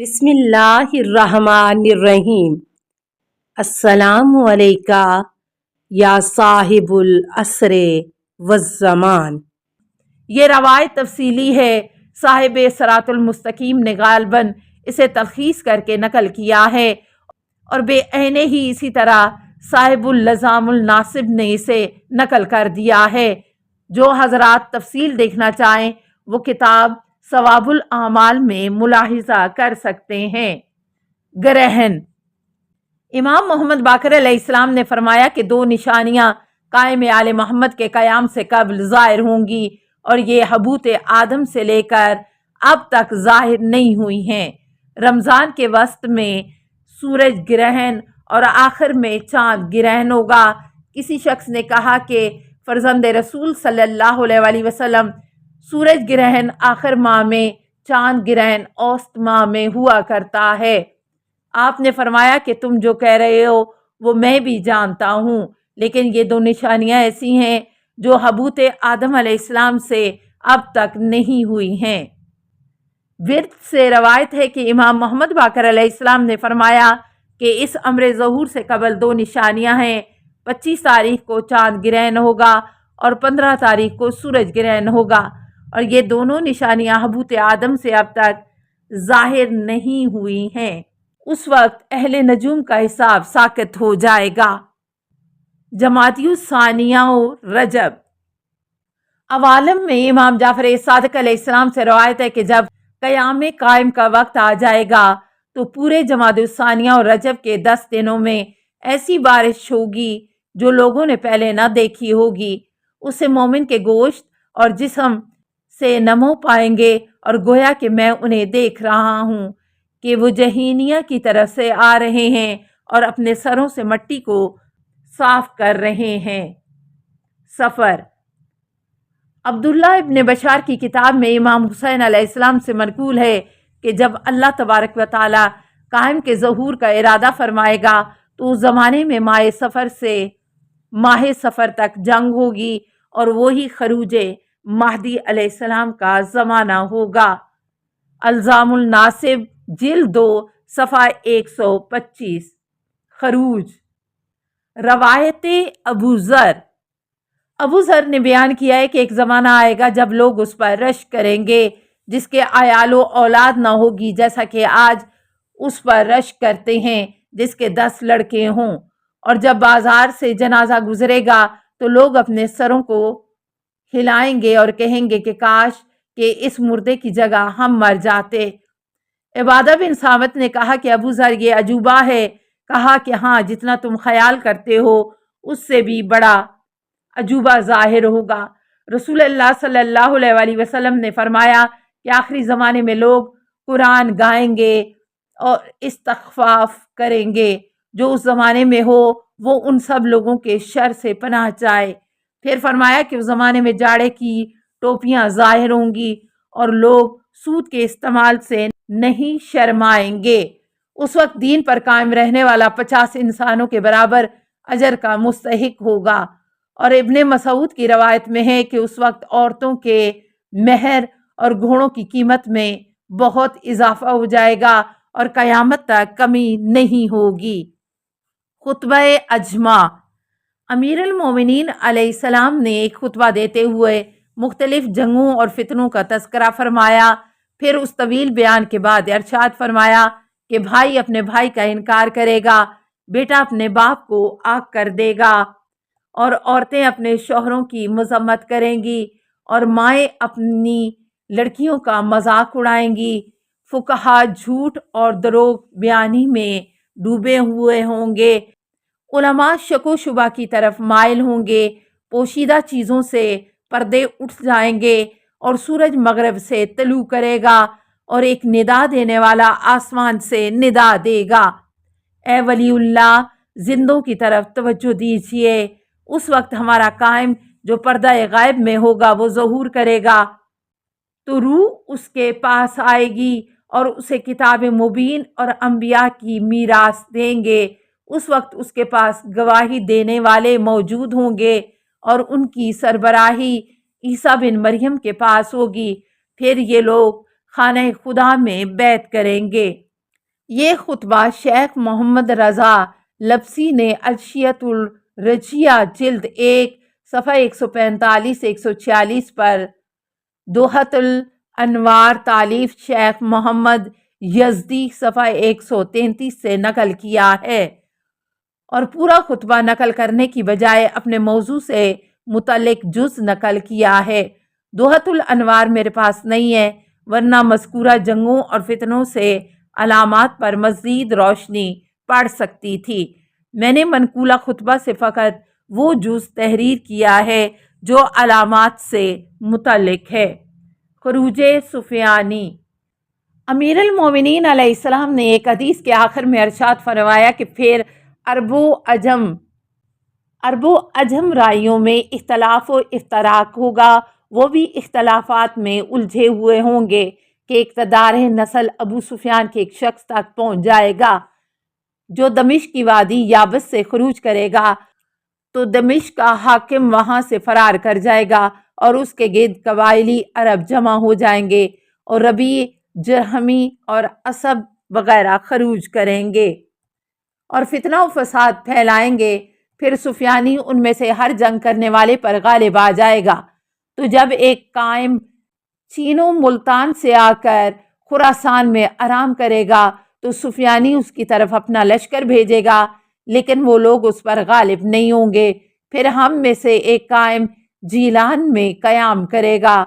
بسم اللہ الرحمن الرحیم۔ السلام علیکہ یا صاحب العصر والزمان۔ یہ روایت تفصیلی ہے۔ صاحب صراط المستقیم نے غالباً اسے تلخیص کر کے نقل کیا ہے اور بے عینے ہی اسی طرح صاحب اللزام الناصب نے اسے نقل کر دیا ہے۔ جو حضرات تفصیل دیکھنا چاہیں وہ کتاب ثواب الاعمال میں ملاحظہ کر سکتے ہیں۔ گرہن۔ امام محمد باقر علیہ السلام نے فرمایا کہ دو نشانیاں قائم آل محمد کے قیام سے قبل ظاہر ہوں گی اور یہ حبوط آدم سے لے کر اب تک ظاہر نہیں ہوئی ہیں۔ رمضان کے وسط میں سورج گرہن اور آخر میں چاند گرہن ہوگا۔ کسی شخص نے کہا کہ فرزند رسول صلی اللہ علیہ وسلم سورج گرہن آخر ماہ میں، چاند گرہن اوسط ماہ میں ہوا کرتا ہے۔ آپ نے فرمایا کہ تم جو کہہ رہے ہو وہ میں بھی جانتا ہوں، لیکن یہ دو نشانیاں ایسی ہیں جو حبوط آدم علیہ السلام سے اب تک نہیں ہوئی ہیں۔ ورد سے روایت ہے کہ امام محمد باقر علیہ السلام نے فرمایا کہ اس امر ظہور سے قبل دو نشانیاں ہیں۔ 25 تاریخ کو چاند گرہن ہوگا اور 15 تاریخ کو سورج گرہن ہوگا، اور یہ دونوں نشانیاں حبوط آدم سے اب تک ظاہر نہیں ہوئی ہیں۔ اس وقت اہل نجوم کا حساب ساقط ہو جائے گا۔ جمادی الثانیہ و رجب۔ عوالم میں امام جعفر صادق علیہ السلام سے روایت ہے کہ جب قیام قائم کا وقت آ جائے گا تو پورے جمادی الثانیہ اور رجب کے 10 دنوں میں ایسی بارش ہوگی جو لوگوں نے پہلے نہ دیکھی ہوگی۔ اس سے مومن کے گوشت اور جسم سے نمو پائیں گے اور گویا کہ میں انہیں دیکھ رہا ہوں کہ وہ جہینیہ کی طرف سے آ رہے ہیں اور اپنے سروں سے مٹی کو صاف کر رہے ہیں۔ سفر۔ عبداللہ ابن بشار کی کتاب میں امام حسین علیہ السلام سے منقول ہے کہ جب اللہ تبارک و تعالی قائم کے ظہور کا ارادہ فرمائے گا تو اس زمانے میں ماہ سفر تک جنگ ہوگی اور وہی خروج مہدی علیہ السلام کا زمانہ ہوگا۔ الزام الناصب جلد 2 صفحہ 125۔ خروج۔ روایت ابو ذر نے بیان کیا ہے کہ ایک زمانہ آئے گا جب لوگ اس پر رشک کریں گے جس کے عیال و اولاد نہ ہوگی، جیسا کہ آج اس پر رشک کرتے ہیں جس کے 10 لڑکے ہوں۔ اور جب بازار سے جنازہ گزرے گا تو لوگ اپنے سروں کو ہلائیں گے اور کہیں گے کہ کاش کہ اس مردے کی جگہ ہم مر جاتے۔ عبادہ بن صامت نے کہا کہ ابو ذر یہ عجوبہ ہے۔ کہا کہ ہاں، جتنا تم خیال کرتے ہو اس سے بھی بڑا عجوبہ ظاہر ہوگا۔ رسول اللہ صلی اللہ علیہ وسلم نے فرمایا کہ آخری زمانے میں لوگ قرآن گائیں گے اور استغفاف کریں گے۔ جو اس زمانے میں ہو وہ ان سب لوگوں کے شر سے پناہ چاہے۔ پھر فرمایا کہ اس زمانے میں جاڑے کی ٹوپیاں ظاہر ہوں گی اور لوگ سود کے استعمال سے نہیں شرمائیں گے۔ اس وقت دین پر قائم رہنے والا 50 انسانوں کے برابر اجر کا مستحق ہوگا۔ اور ابن مسعود کی روایت میں ہے کہ اس وقت عورتوں کے مہر اور گھوڑوں کی قیمت میں بہت اضافہ ہو جائے گا اور قیامت تک کمی نہیں ہوگی۔ خطبہ اجماع۔ امیر المومنین علیہ السلام نے ایک خطبہ دیتے ہوئے مختلف جنگوں اور فتنوں کا تذکرہ فرمایا۔ پھر اس طویل بیان کے بعد ارشاد فرمایا کہ بھائی اپنے بھائی کا انکار کرے گا، بیٹا اپنے باپ کو آگ کر دے گا، اور عورتیں اپنے شوہروں کی مذمت کریں گی، اور مائیں اپنی لڑکیوں کا مذاق اڑائیں گی۔ فقہا جھوٹ اور دروغ بیانی میں ڈوبے ہوئے ہوں گے، علماء شک و شبہ کی طرف مائل ہوں گے، پوشیدہ چیزوں سے پردے اٹھ جائیں گے، اور سورج مغرب سے طلوع کرے گا اور ایک ندا دینے والا آسمان سے ندا دے گا، اے ولی اللہ زندوں کی طرف توجہ دیجیے۔ اس وقت ہمارا قائم جو پردہ غائب میں ہوگا وہ ظہور کرے گا تو روح اس کے پاس آئے گی اور اسے کتاب مبین اور انبیاء کی میراث دیں گے۔ اس وقت اس کے پاس گواہی دینے والے موجود ہوں گے اور ان کی سربراہی عیسیٰ بن مریم کے پاس ہوگی۔ پھر یہ لوگ خانہ خدا میں بیعت کریں گے۔ یہ خطبہ شیخ محمد رضا لبسی نے الشیعۃ الرجیہ جلد 1 صفحہ 145-146 پر دوحۃ الانوار تالیف شیخ محمد یزدی صفحہ 133 سے نقل کیا ہے، اور پورا خطبہ نقل کرنے کی بجائے اپنے موضوع سے متعلق جز نقل کیا ہے۔ دوحۃ الانوار میرے پاس نہیں ہے، ورنہ مذکورہ جنگوں اور فتنوں سے علامات پر مزید روشنی پڑ سکتی تھی۔ میں نے منقولہ خطبہ سے فقط وہ جز تحریر کیا ہے جو علامات سے متعلق ہے۔ خروج سفیانی۔ امیر المومنین علیہ السلام نے ایک حدیث کے آخر میں ارشاد فرمایا کہ پھر عرب و عجم رائیوں میں اختلاف و افتراق ہوگا، وہ بھی اختلافات میں الجھے ہوئے ہوں گے کہ اقتدار نسل ابو سفیان کے ایک شخص تک پہنچ جائے گا جو دمشق کی وادی یابس سے خروج کرے گا، تو دمشق کا حاکم وہاں سے فرار کر جائے گا اور اس کے گرد قبائلی عرب جمع ہو جائیں گے اور ربیع، جرہمی اور اسب وغیرہ خروج کریں گے اور فتنہ و فساد پھیلائیں گے۔ پھر سفیانی ان میں سے ہر جنگ کرنے والے پر غالب آ جائے گا، تو جب ایک قائم چین و ملتان سے آ کر خراسان میں آرام کرے گا تو سفیانی اس کی طرف اپنا لشکر بھیجے گا، لیکن وہ لوگ اس پر غالب نہیں ہوں گے۔ پھر ہم میں سے ایک قائم جیلان میں قیام کرے گا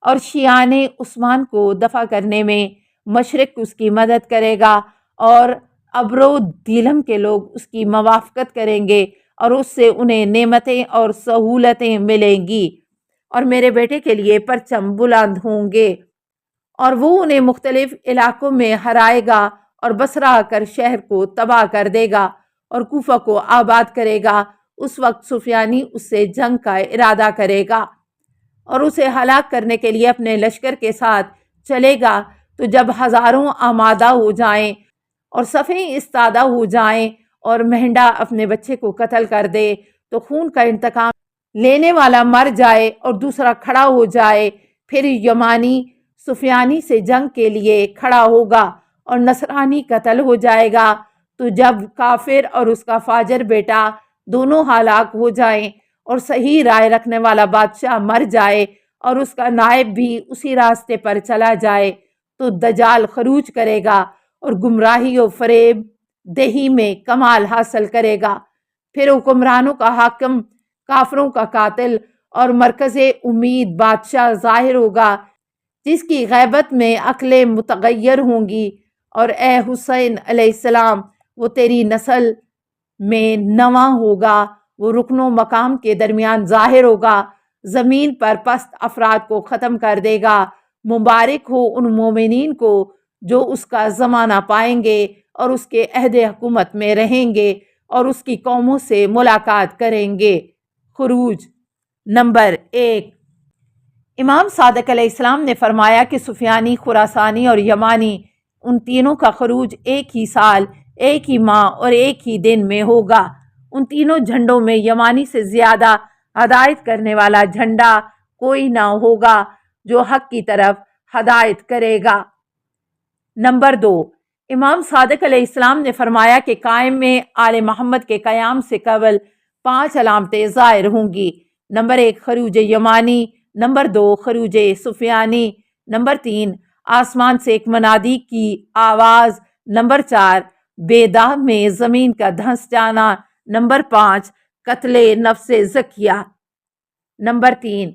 اور شیعان عثمان کو دفع کرنے میں مشرق اس کی مدد کرے گا، اور ابرو دیلم کے لوگ اس کی موافقت کریں گے اور اس سے انہیں نعمتیں اور سہولتیں ملیں گی، اور میرے بیٹے کے لیے پرچم بلند ہوں گے، اور وہ انہیں مختلف علاقوں میں ہرائے گا اور بصرہ آ کر شہر کو تباہ کر دے گا اور کوفہ کو آباد کرے گا۔ اس وقت سفیانی اس سے جنگ کا ارادہ کرے گا اور اسے ہلاک کرنے کے لیے اپنے لشکر کے ساتھ چلے گا، تو جب ہزاروں آمادہ ہو جائیں اور صفیں استادہ ہو جائیں اور مہنڈا اپنے بچے کو قتل کر دے، تو خون کا انتقام لینے والا مر جائے اور دوسرا کھڑا ہو جائے، پھر یمانی سفیانی سے جنگ کے لیے کھڑا ہوگا اور نصرانی قتل ہو جائے گا، تو جب کافر اور اس کا فاجر بیٹا دونوں ہلاک ہو جائیں اور صحیح رائے رکھنے والا بادشاہ مر جائے اور اس کا نائب بھی اسی راستے پر چلا جائے، تو دجال خروج کرے گا اور گمراہی و فریب دہی میں کمال حاصل کرے گا۔ پھر حکمرانوں کا حاکم، کافروں کا قاتل اور مرکز امید بادشاہ ظاہر ہوگا، جس کی غیبت میں عقلیں متغیر ہوں گی، اور اے حسین علیہ السلام، وہ تیری نسل میں نواں ہوگا، وہ رکن و مقام کے درمیان ظاہر ہوگا، زمین پر پست افراد کو ختم کر دے گا۔ مبارک ہو ان مومنین کو جو اس کا زمانہ پائیں گے اور اس کے عہد حکومت میں رہیں گے اور اس کی قوموں سے ملاقات کریں گے۔ خروج۔ نمبر 1، امام صادق علیہ السلام نے فرمایا کہ سفیانی، خراسانی اور یمانی، ان تینوں کا خروج ایک ہی سال، ایک ہی ماہ اور ایک ہی دن میں ہوگا۔ ان تینوں جھنڈوں میں یمانی سے زیادہ ہدایت کرنے والا جھنڈا کوئی نہ ہوگا جو حق کی طرف ہدایت کرے گا۔ نمبر 2، امام صادق علیہ السلام نے فرمایا کہ قائم میں آل محمد کے قیام سے قبل 5 علامتیں ظاہر ہوں گی۔ نمبر 1، خروج یمانی۔ نمبر 2، خروج سفیانی۔ نمبر 3، آسمان سے ایک منادی کی آواز۔ نمبر 4، بیداہ میں زمین کا دھنس جانا۔ نمبر 5، قتل نفس زکیہ۔ نمبر 3،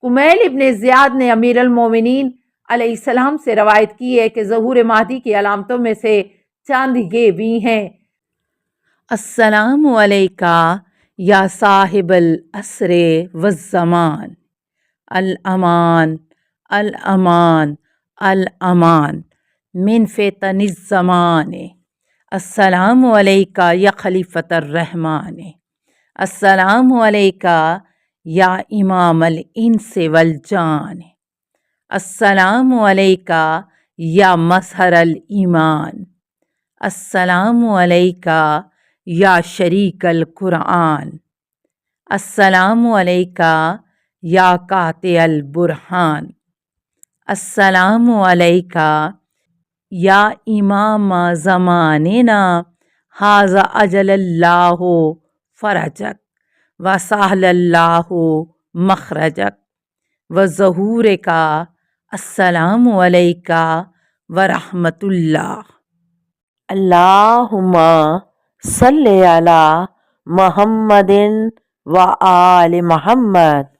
کمیل ابن زیاد نے امیر المومنین علیہ السلام سے روایت کی ہے کہ ظہور مہدی کی علامتوں میں سے چند یہ بھی ہیں: السلام علیکہ یا صاحب العصر والزمان، الامان الامان الامان من فتن الزمان، السلام علیکہ یا خلیفۃ الرحمن، السلام علیکہ یا امام الانس والجان، السلام علیکہ یا مظہر الایمان، السلام علیکہ یا شریک القرآن، السلام علیکہ یا قاطع البرہان، السلام علیکہ یا امام زماننا ھذا اجل اللہ فرجک وسہل اللہ مخرجک وظہور کا السلام علیکہ ورحمۃ اللہ۔ اللہم صلی علی محمد و آل محمد۔